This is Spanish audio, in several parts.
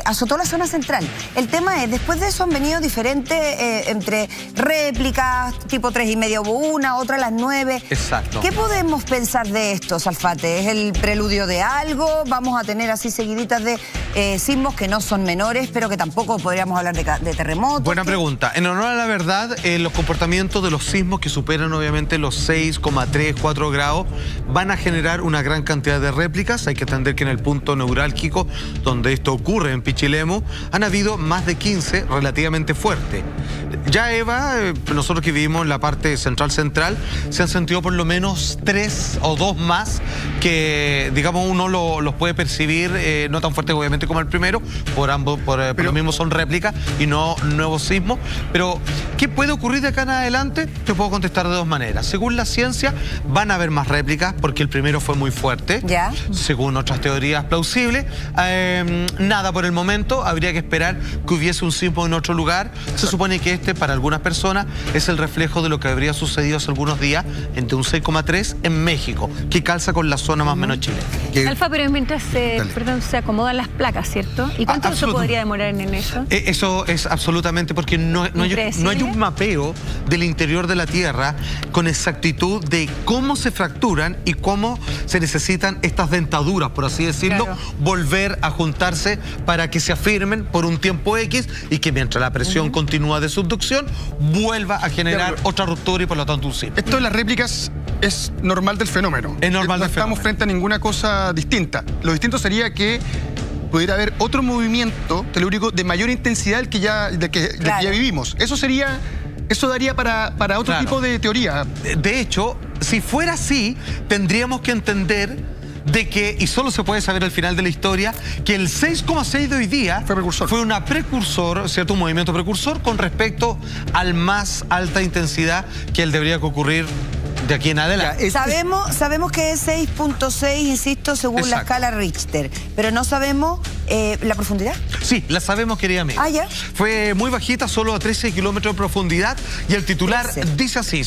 azotó la zona central. El tema es, después de eso han venido diferentes entre réplicas, tipo 3:30 hubo una, otra a las 9. Exacto. ¿Qué podemos pensar de esto, Salfate? ¿Es el preludio de algo? ¿Vamos a tener así seguiditas de sismos que no son menores, pero que tampoco podríamos hablar de terremotos? Buena pregunta. En honor a la verdad, los comportamientos de los sismos que superan obviamente los 6,3, 4 grados van a generar una gran cantidad de réplicas. Hay que entender que en el punto neurálgico donde esto ocurre, en Pichilemu, han habido más de 15 relativamente fuertes. Ya, Eva, nosotros que vivimos en la parte central, se han sentido por lo menos 3 o 2 más que, digamos, uno los puede percibir no tan fuertes obviamente como el primero, por lo mismo son réplicas y no nuevos sismos. Pero, ¿qué puede ocurrir de acá en adelante? Te puedo contestar de 2 maneras. Según la ciencia, van a haber más réplicas porque el primero fue muy fuerte, ¿ya? Según otras teorías plausibles. Nada por el momento, habría que esperar que hubiese un sismo en otro lugar. Se supone que este, para algunas personas, es el reflejo de lo que habría sucedido hace algunos días entre un 6,3 en México, que calza con la zona más o menos chilena. Alfa, pero mientras se acomodan las placas, ¿cierto? ¿Y cuánto se podría demorar en eso? Eso es absolutamente porque no hay un mapeo del interior de la Tierra con exactitud de cómo se fracturan y cómo se necesitan estas dentaduras, por así decirlo, volver a juntarse para que se afirmen por un tiempo X y que mientras la presión continúa de subducción vuelva a generar otra ruptura y por lo tanto un sismo. Esto de las réplicas es normal del fenómeno. Es normal del fenómeno. No estamos frente a ninguna cosa distinta. Lo distinto sería que pudiera haber otro movimiento telúrico de mayor intensidad del que ya vivimos. Eso daría para otro tipo de teoría. De hecho, si fuera así, tendríamos que entender de que, y solo se puede saber al final de la historia, que el 6,6 de hoy día fue una precursor, ¿cierto? Un movimiento precursor con respecto al más alta intensidad que él debería ocurrir de aquí en adelante. Sabemos que es 6,6, insisto, según la escala Richter, pero no sabemos la profundidad. Sí, la sabemos, querida amiga. Ah, ¿ya? Fue muy bajita, solo a 13 kilómetros de profundidad, y el titular dice así,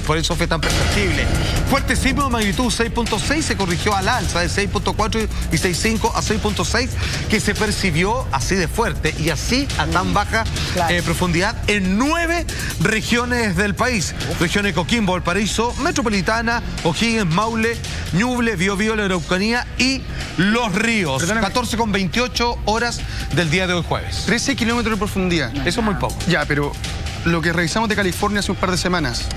por eso fue tan perceptible. Fuerte sismo de magnitud 6,6 se corrigió al alza de 6,4 y 6,5 a 6,6, que se percibió así de fuerte y así a tan baja profundidad en 9 regiones del país. Regiones Coquimbo, Valparaíso, Metropolitana, O'Higgins, Maule, Ñuble, Biobío, la Araucanía y Los Ríos. 14,28 horas del día de hoy jueves. 13 kilómetros de profundidad. Eso es muy poco. Ya, pero lo que revisamos de California hace un par de semanas.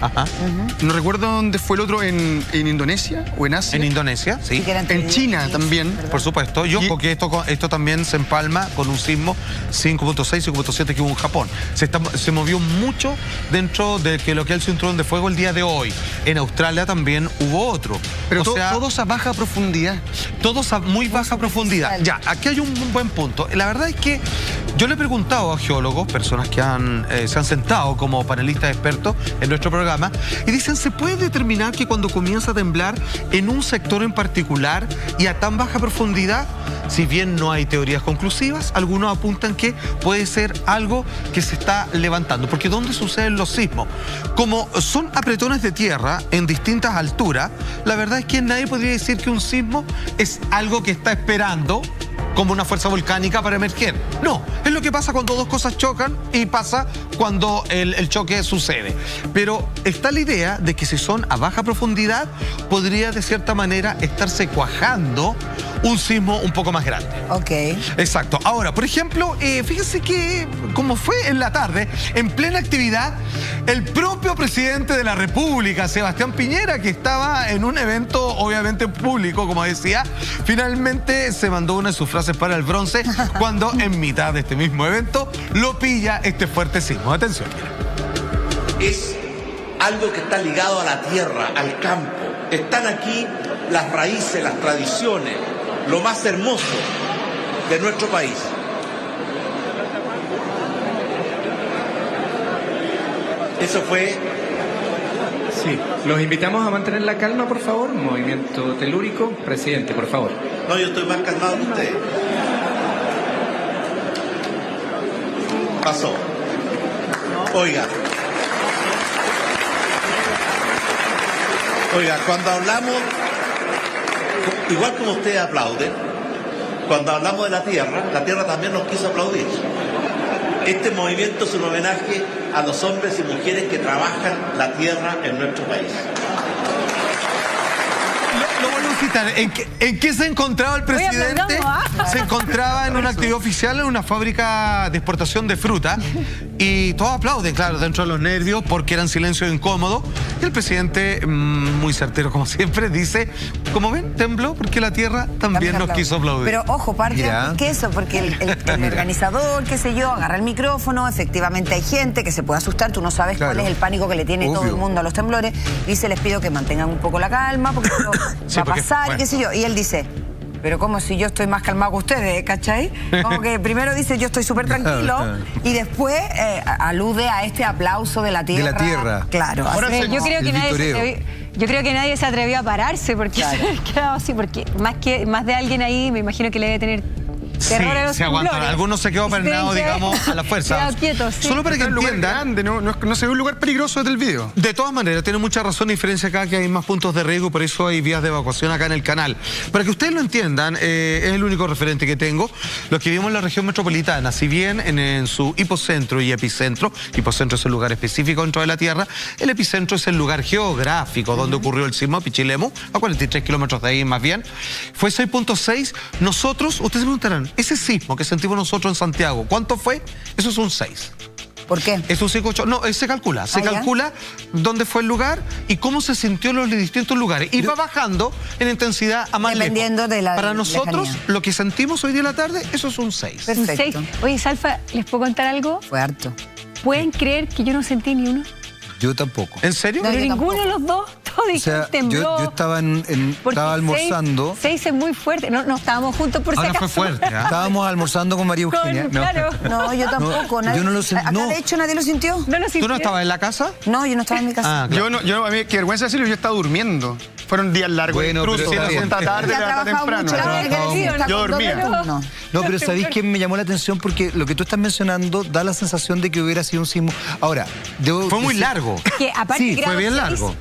No recuerdo dónde fue el otro, en Indonesia o en Asia. En Indonesia, sí. En China también. Por supuesto. Y ojo que esto también se empalma con un sismo 5,6, 5,7 que hubo en Japón. Se movió mucho dentro de lo que es el cinturón de fuego el día de hoy. En Australia también hubo otro. Pero todos a baja profundidad. Todos a muy baja profundidad. Ya, aquí hay un buen punto. La verdad es que yo le he preguntado a geólogos, personas que se han sentado como panelistas expertos en nuestro programa, y dicen, ¿se puede determinar que cuando comienza a temblar en un sector en particular y a tan baja profundidad? Si bien no hay teorías conclusivas, algunos apuntan que puede ser algo que se está levantando. Porque ¿dónde suceden los sismos? Como son apretones de tierra en distintas alturas, la verdad es que nadie podría decir que un sismo es algo que está esperando como una fuerza volcánica para emerger. No, es lo que pasa cuando dos cosas chocan y pasa cuando el choque sucede. Pero está la idea de que si son a baja profundidad, podría de cierta manera estarse cuajando un sismo un poco más grande. Ok. Exacto. Ahora, por ejemplo, fíjense que como fue en la tarde, en plena actividad, el propio presidente de la República, Sebastián Piñera, que estaba en un evento obviamente público, como decía, finalmente se mandó una de sus frases para el bronce cuando en mitad de este mismo evento lo pilla este fuerte sismo. Atención. Es algo que está ligado a la tierra, al campo. Están aquí las raíces, las tradiciones, lo más hermoso de nuestro país. Eso fue... Sí, los invitamos a mantener la calma, por favor. Movimiento telúrico. Presidente, por favor. No, yo estoy más calmado que usted. Pasó. Oiga, cuando hablamos, igual como ustedes aplauden, Cuando hablamos de la tierra también nos quiso aplaudir. Este movimiento es un homenaje a los hombres y mujeres que trabajan la tierra en nuestro país. Lo vuelvo a citar. ¿En qué se encontraba el presidente? Se encontraba en una actividad oficial en una fábrica de exportación de fruta y todos aplauden, claro, dentro de los nervios porque eran silencio incómodo. Y el presidente, muy certero como siempre, dice, como ven, tembló porque la tierra también nos quiso aplaudir. Pero ojo, parte antes que eso, porque el organizador, qué sé yo, agarra el micrófono, efectivamente hay gente que se puede asustar, tú no sabes cuál es el pánico que le tiene todo el mundo a los temblores, dice, les pido que mantengan un poco la calma porque esto va a pasar, qué sé yo, y él dice, pero como si yo estoy más calmado que ustedes, ¿cachai? Como que primero dice yo estoy súper tranquilo y después alude a este aplauso de la tierra. De la tierra. Claro. Yo creo que nadie se atrevió a pararse porque se había quedado así, porque más de alguien ahí me imagino que le debe tener terror a los se aguantan. temblores. Algunos se quedó pernado, digamos, a la fuerza. Quietos, sí. Solo para que entiendan, no se ve un lugar peligroso desde el video. de todas maneras, tiene mucha razón y diferencia acá que hay más puntos de riesgo, por eso hay vías de evacuación acá en el canal. Para que ustedes lo entiendan, es el único referente que tengo. Los que vivimos en la región metropolitana, si bien en su hipocentro y epicentro es el lugar específico dentro de la Tierra, el epicentro es el lugar geográfico donde ocurrió el sismo, Pichilemu, a 43 kilómetros de ahí más bien. Fue 6.6. Nosotros, ustedes se preguntarán, ese sismo que sentimos nosotros en Santiago, ¿cuánto fue? Eso es un 6. ¿Por qué? Es un 5.8. No, se calcula. Se calcula dónde fue el lugar y cómo se sintió en los distintos lugares. Y va bajando en intensidad a más dependiendo de la Para nosotros, lejanía. Lo que sentimos hoy día en la tarde, eso es un 6. Perfecto. Un 6. Oye, Salfa, ¿les puedo contar algo? Fue harto. ¿Pueden creer que yo no sentí ni uno? Yo tampoco. ¿En serio? No, Pero yo ninguno de los dos. Todos O sea, tembló. yo estaba, estaba almorzando. 6 es muy fuerte. No estábamos juntos por si Ahora acaso. fue fuerte. Estábamos almorzando con María Eugenia. Claro. No, yo tampoco. yo no lo sentí. Acá, de hecho, nadie lo sintió. No lo ¿Tú no estabas en la casa? No, yo no estaba en mi casa. Ah, claro. A mí, qué vergüenza decirlo, yo estaba durmiendo. Fueron días largos, Bueno, intrusos, pero de esta tarde, Ya de ha hasta trabajado temprano. mucho, la verdad que está Yo con dormía. doble turno. No, pero ¿sabéis qué me llamó la atención? Porque lo que tú estás mencionando da la sensación de que hubiera sido un sismo. Ahora, Fue muy largo. Que aparte Sí, grado fue bien 6, largo.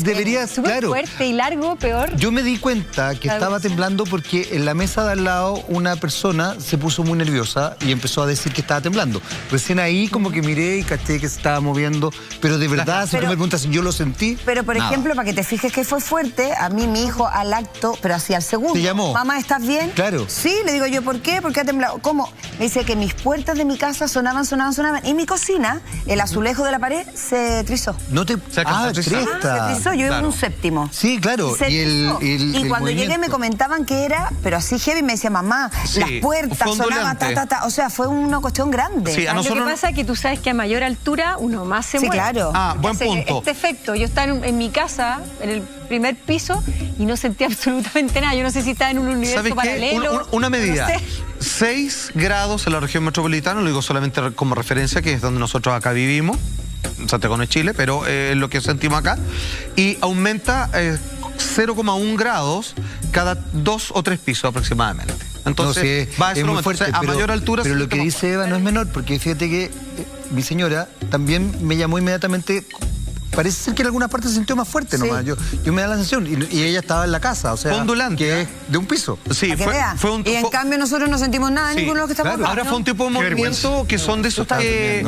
debería, súper claro. fuerte y largo, peor. Yo me di cuenta que estaba temblando porque en la mesa de al lado una persona se puso muy nerviosa y empezó a decir que estaba temblando. Recién ahí como que miré y caché que se estaba moviendo, pero de verdad, si tú me preguntas si yo lo sentí. Pero, por nada. ejemplo, para que te fijes que fue fuerte, a mí mi hijo al acto, pero así al segundo. ¿Te llamó? Mamá, ¿estás bien? Claro. Sí, le digo yo, ¿por qué? ¿Por qué ha temblado? ¿Cómo? Me dice que mis puertas de mi casa sonaban. Y mi cocina, el azulejo de la pared, se trizó. No te... Se alcanzó a trizar. cresta. Se trizó, yo Claro. en un séptimo. Sí, claro. Se trizó. Y el cuando llegué me movimiento. comentaban que era, pero así heavy, me decía, mamá, Sí, las puertas fue sonaban, ondulante. O sea, fue una cuestión grande. Sí, a Lo que nosotros... pasa es que tú sabes que a mayor altura uno más se Sí, mueve. claro. Ah, Porque buen hace punto. Este efecto, yo estaba en mi casa, en el primer piso, y no sentí absolutamente nada. Yo no sé si estaba en un universo ¿Sabes qué? paralelo. Una medida. No sé. 6 grados en la región metropolitana, lo digo solamente como referencia, que es donde nosotros acá vivimos. Santiago no es Chile, pero es lo que sentimos acá. Y aumenta 0,1 grados cada 2 o 3 pisos aproximadamente. Entonces, No, sí, va a es eso muy fuerte, a mayor altura. Pero se lo que siente dice Eva no es menor, porque fíjate que mi señora también me llamó inmediatamente. Parece ser que en algunas partes se sintió más fuerte nomás. Yo me da la sensación. Y ella estaba en la casa, o sea, Fue ondulante, que es de un piso. Sí, Para que vea. Y en cambio nosotros no sentimos nada, Sí, ninguno de los que estamos claro. acá, Ahora ¿no? fue un tipo de movimiento que son de esos que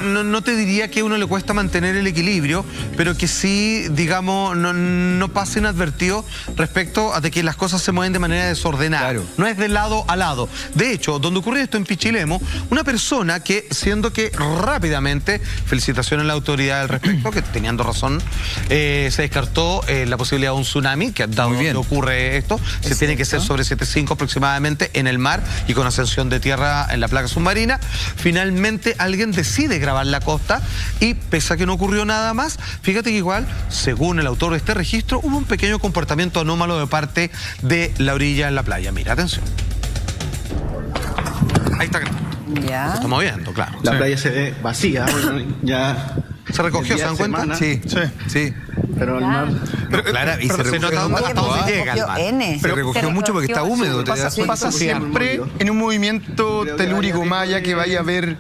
no te diría que a uno le cuesta mantener el equilibrio, pero que sí, digamos, no pasa inadvertido respecto a de que las cosas se mueven de manera desordenada. Claro. No es de lado a lado. De hecho, donde ocurre esto en Pichilemu, una persona que, siendo que rápidamente, felicitaciones a la autoridad al respecto, que teniendo razón, se descartó la posibilidad de un tsunami, que dado donde ocurre esto, se tiene que ser sobre 7.5 aproximadamente en el mar y con ascensión de tierra en la placa submarina. Finalmente alguien decide grabar la costa y pese a que no ocurrió nada más, fíjate que igual, según el autor de este registro, hubo un pequeño comportamiento anómalo de parte de la orilla en la playa. Mira, atención. Ahí está. Ya. Se está moviendo, claro. La playa se ve vacía, bueno, ya... ¿Se recogió, se dan cuenta? Sí, sí. Pero el mar... Pero, Clara, y se se recogió nota mucho, hasta dónde ¿ah? llega el mar. Se recogió mucho porque está húmedo. ¿te das cuenta? Pasa siempre en un movimiento telúrico maya que vaya a haber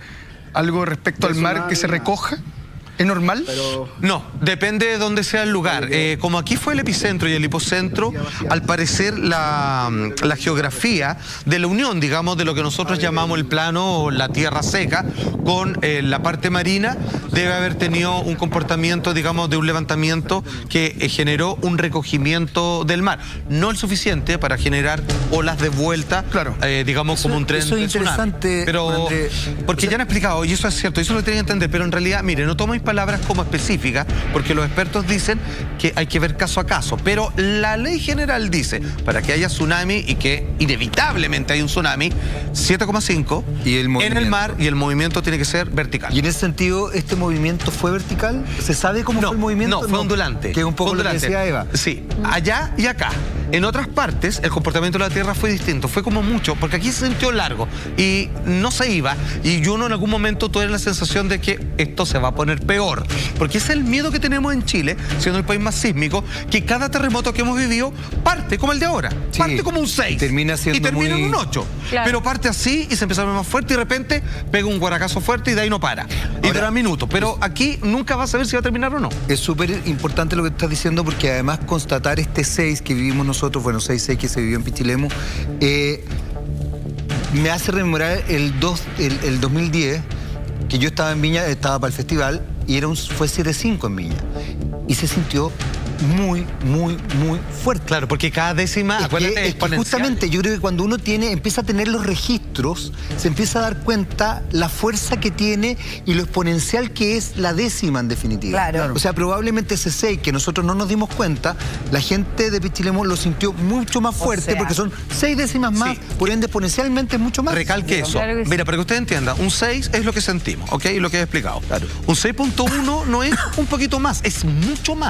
algo respecto al mar que se recoja. ¿Es normal? No, depende de dónde sea el lugar. Como aquí fue el epicentro y el hipocentro, al parecer la geografía de la unión, digamos, de lo que nosotros llamamos el plano o la tierra seca con la parte marina, debe haber tenido un comportamiento, digamos, de un levantamiento que generó un recogimiento del mar. No el suficiente para generar olas de vuelta, claro. Digamos, como un tren eso es interesante, pero porque ya han explicado, y eso es cierto, eso lo tienen que entender, pero en realidad, mire, no tomen palabras como específicas, porque los expertos dicen que hay que ver caso a caso, pero la ley general dice, para que haya tsunami y que inevitablemente hay un tsunami, 7,5 en el mar, y el movimiento tiene que ser vertical. Y en ese sentido, ¿este movimiento fue vertical? ¿Se sabe cómo fue el movimiento? No, fue ondulante. Que es un poco lo que decía Eva. Sí, allá y acá. En otras partes, el comportamiento de la Tierra fue distinto, fue como mucho, porque aquí se sintió largo y no se iba, y uno en algún momento tuve la sensación de que esto se va a poner peor, porque ese es el miedo que tenemos en Chile, siendo el país más sísmico, que cada terremoto que hemos vivido parte como el de ahora, parte como un 6 termina siendo y termina muy... en un 8, claro. Pero parte así y se empieza a ver más fuerte y de repente pega un guaracazo fuerte y de ahí no para, y dura minutos, pero aquí nunca vas a saber si va a terminar o no. Es súper importante lo que estás diciendo, porque además constatar este 6 que vivimos nosotros, bueno, 6 que se vivió en Pichilemu, me hace rememorar el 2010, que yo estaba en Viña, estaba para el festival, y fue 7.5 en Viña. Y se sintió muy, muy, muy fuerte. Claro, porque cada décima, acuérdate, es que justamente yo creo que cuando uno empieza a tener los registros, se empieza a dar cuenta la fuerza que tiene y lo exponencial que es la décima en definitiva. Claro. O sea, probablemente ese 6 que nosotros no nos dimos cuenta, la gente de Pichilemu lo sintió mucho más fuerte, porque son 6 décimas más, por ende exponencialmente es mucho más. Recalque eso. Claro que sí. Mira, para que usted entienda, un 6 es lo que sentimos, ¿ok? Lo que he explicado. Claro. Un 6.1 no es un poquito más, es mucho más.